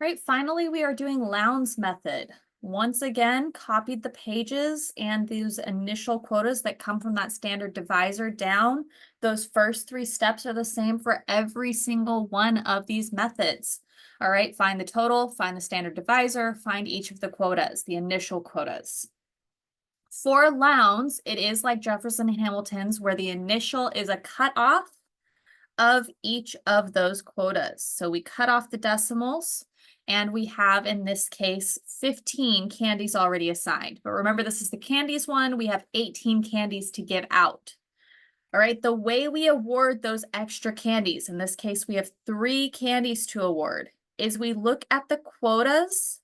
Right, finally, we are doing Lowndes method. Once again, copied the pages and those initial quotas that come from that standard divisor down. Those first three steps are the same for every single one of these methods. All right, find the total, find the standard divisor, find each of the quotas, the initial quotas. For Lowndes, it is like Jefferson and Hamilton's, where the initial is a cutoff of each of those quotas. So we cut off the decimals, and we have, in this case, 15 candies already assigned. But remember, this is the candies one. We have 18 candies to give out. All right, the way we award those extra candies, in this case, we have 3 candies to award, is we look at the quotas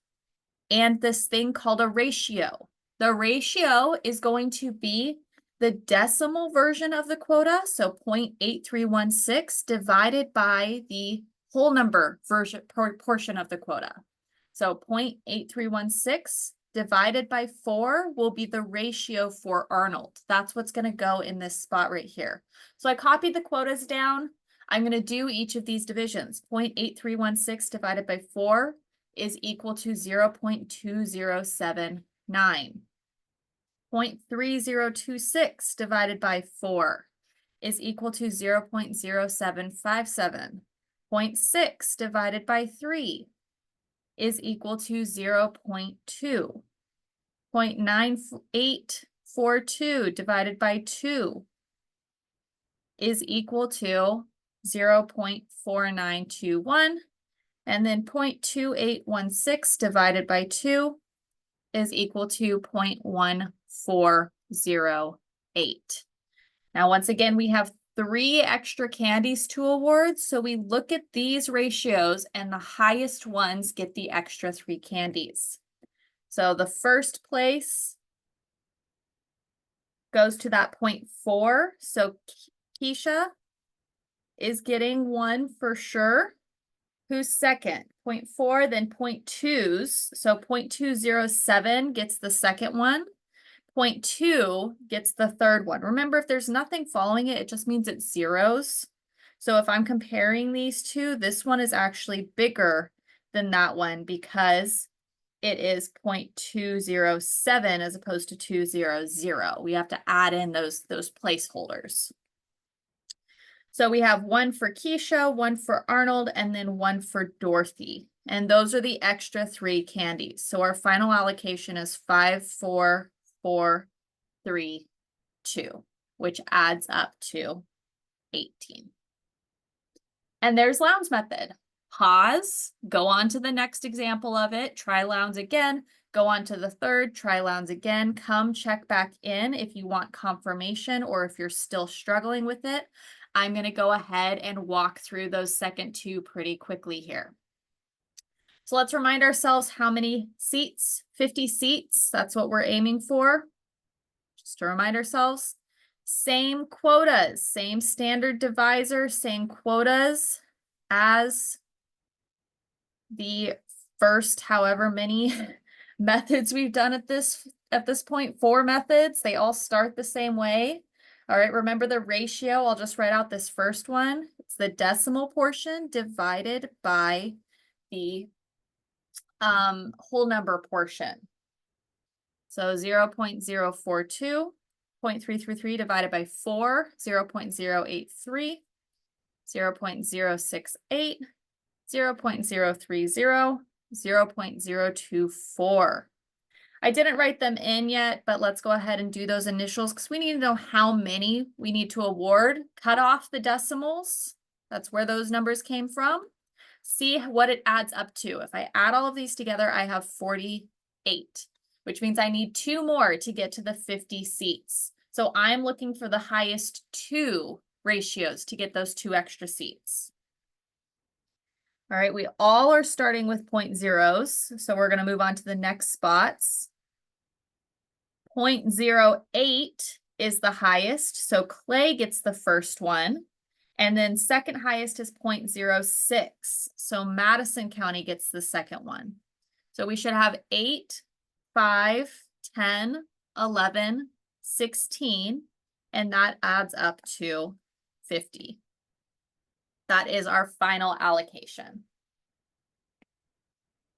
and this thing called a ratio. The ratio is going to be the decimal version of the quota, so 0.8316 divided by the whole number version portion of the quota. So 0.8316 divided by 4 will be the ratio for Arnold. That's what's going to go in this spot right here. So I copied the quotas down. I'm going to do each of these divisions. 0.8316 divided by 4 is equal to 0.2079. 0.3026 divided by 4 is equal to 0.0757. 0.6 divided by 3 is equal to 0.2. 0.9842 divided by 2 is equal to 0.4921. And then 0.2816 divided by 2 is equal to 0.1408. Now, once again, we have 3 extra candies to award. So we look at these ratios and the highest ones get the extra 3 candies. So the first place goes to that 0.4. So Keisha is getting 1 for sure. Who's second? 0.4, then 0.2s. So 0.207 gets the second one. 0.2 gets the third one. Remember, if there's nothing following it, it just means it's zeros. So if I'm comparing these two, this one is actually bigger than that one because it is 0.207 as opposed to 200. We have to add in those placeholders. So we have 1 for Keisha, 1 for Arnold, and then 1 for Dorothy. And those are the extra 3 candies. So our final allocation is 5, 4, 4, 3, 2, which adds up to 18. And there's Lowndes method. Pause, go on to the next example of it, try Lowndes again, go on to the third, try Lowndes again, come check back in if you want confirmation or if you're still struggling with it. I'm going to go ahead and walk through those second 2 pretty quickly here. So let's remind ourselves how many seats, 50 seats, that's what we're aiming for. Just to remind ourselves, same quotas, same standard divisor, same quotas as the first however many methods we've done at this point, 4 methods, they all start the same way. All right, remember the ratio. I'll just write out this first one. It's the decimal portion divided by the whole number portion. So 0.042, 0.333 divided by 4, 0.083, 0.068, 0.030, 0.024. I didn't write them in yet, but let's go ahead and do those initials because we need to know how many we need to award. Cut off the decimals. That's where those numbers came from. See what it adds up to. If I add all of these together, I have 48, which means I need 2 more to get to the 50 seats. So I'm looking for the highest 2 ratios to get those 2 extra seats. All right, we all are starting with 0.0s, so we're going to move on to the next spots. 0.08 is the highest, so Clay gets the first one. And then second highest is 0.06, so Madison County gets the second one. So we should have 8, 5, 10, 11, 16, and that adds up to 50. That is our final allocation.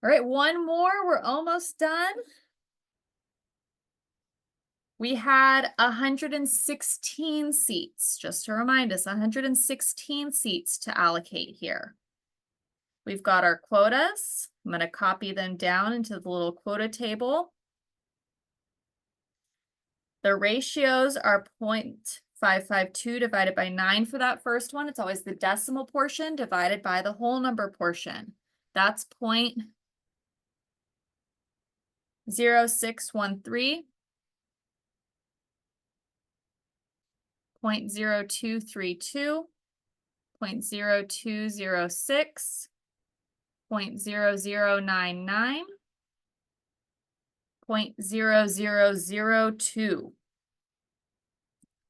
All right, one more, we're almost done. We had 116 seats, just to remind us, 116 seats to allocate here. We've got our quotas. I'm going to copy them down into the little quota table. The ratios are 0.552 divided by 9 for that first one. It's always the decimal portion divided by the whole number portion. That's 0.0613, 0.0232, 0.0206, 0.0099, 0.0002.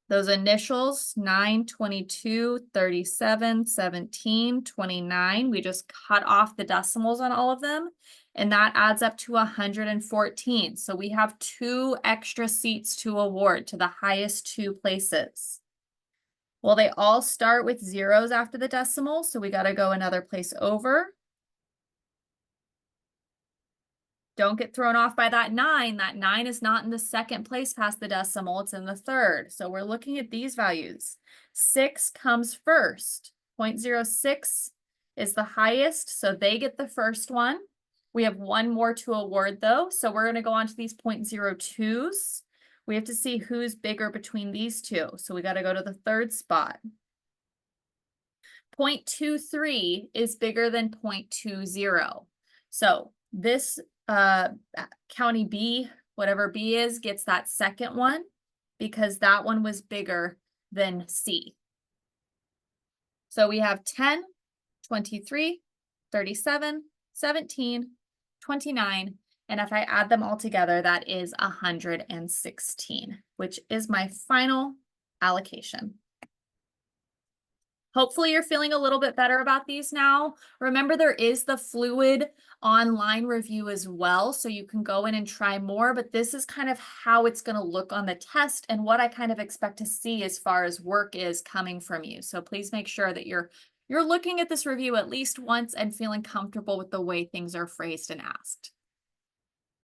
Those initials, 9, 22, 37, 17, 29, we just cut off the decimals on all of them, and that adds up to 114. So we have 2 extra seats to award to the highest 2 places. Well, they all start with zeros after the decimal, so we got to go another place over. Don't get thrown off by that 9. That 9 is not in the second place past the decimal, it's in the third. So we're looking at these values. 6 comes first. 0.06 is the highest, so they get the first one. We have one more to award though, so we're going to go on to these 0.02s. We have to see who's bigger between these two. So we got to go to the third spot. 0.23 is bigger than 0.20. So this county B, whatever B is, gets that second one because that one was bigger than C. So we have 10, 23, 37, 17, 29, and if I add them all together, that is 116, which is my final allocation. Hopefully you're feeling a little bit better about these now. Remember, there is the fluid online review as well, so you can go in and try more, but this is kind of how it's going to look on the test and what I kind of expect to see as far as work is coming from you. So please make sure that you're looking at this review at least once and feeling comfortable with the way things are phrased and asked.